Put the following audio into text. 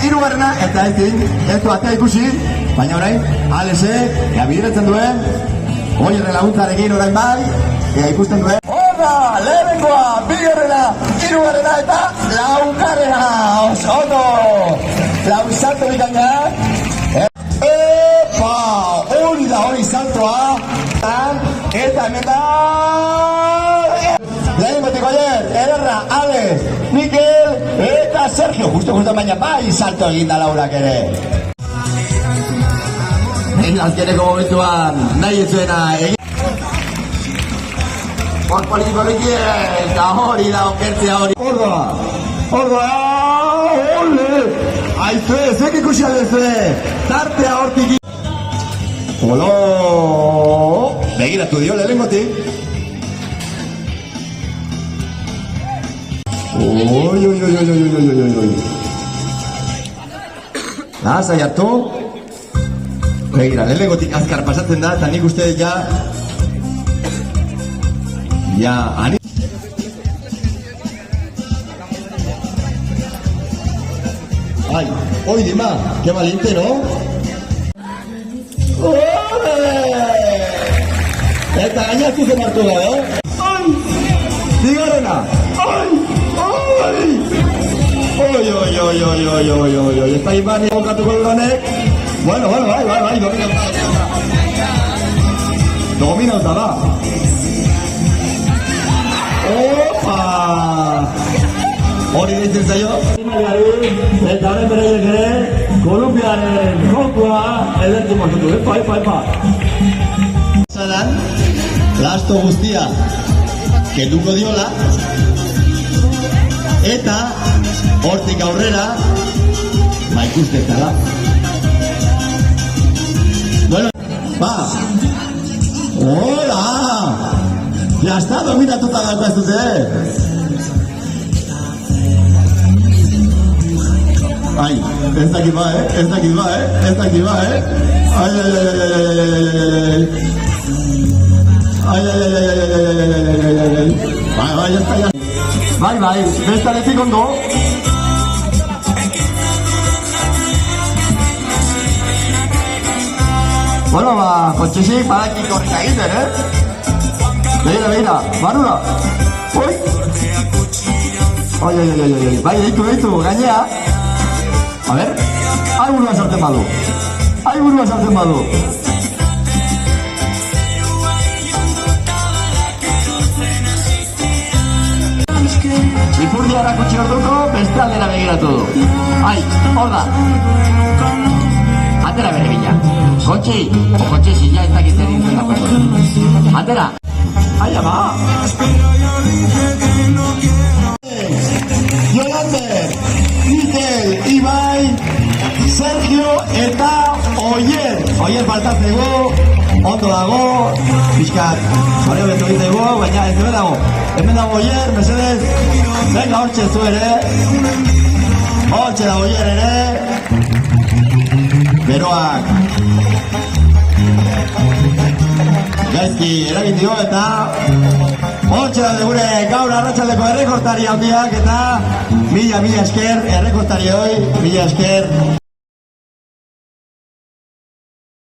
hirugarrena, eta ez du atea ikusi, baina orain, Alesek, bideratzen duen, Oierren laguntzarekin orain bai, ikusten duen. Horra, lehenengoa, bigarrena, hirugarrena eta laugarrena, oso ondo, salto bikainak. Epa, hori saltoa, eta hemen da, lehen gotiko Oier, Ederra, Alex, Mikel, eta Sergio, justo baina bai salto egin da laurak ere. Azkeneko momentuan nahi ez zuena egin. Poliki, eta hori da okertzea hori. Ordoa, ole! Aizue, zuek ikusi aldezue, tartea hortik. Olo! Begiratu dio lehengotik. Oi. Lasai hartu. Begira, lehengotik azkar pasatzen da, eta nik uste ani. Ay, hoy Dima, qué valiente, ¿no? ¡Ole! Eta gainatu zen hartu da, ¡ay! Bigarrena! ¡Ay! ¡Oi! Eta Imani bokatuko dudanek. Bueno, bai, dominauta da. Opa! Hori deitzen zaio. Eta horren beraiek ere, Kolumbiaren jokua edertu mozatu. Epa. Zalan, lasto guztia kenduko diola, eta hortik aurrera, ikusten zala. Bueno, hola! Ya está dominatuta dauka ez dute. Ai, ez dakit ba, Bai, bestaletik ondo. Bueno, kontxesik badakik horreka egiten, Begira, barura. Oi! Bai, deitu, gainea. A ver, burua sartzen badu. Ipurdiara kutsi orduko, beste aldera begiratu du. Hor da. Atera bere bila. Kotxi, ja ez dakitzen dintzen da. Atera. Ama. Yolande, Mikel, Ibai, Sergio eta Oier faltatzeko, ondo dago, pixkat, hori beto egiteko, baina ez dube dago. Hemen dago Oier, mesedez, venga hortxe zu ere, hortxe da Oier ere, beroak. Gaizki eragin dio eta hortxe da gure gaur arratsaldeko errekortari handiak eta mila esker errekortari hoi, mila esker.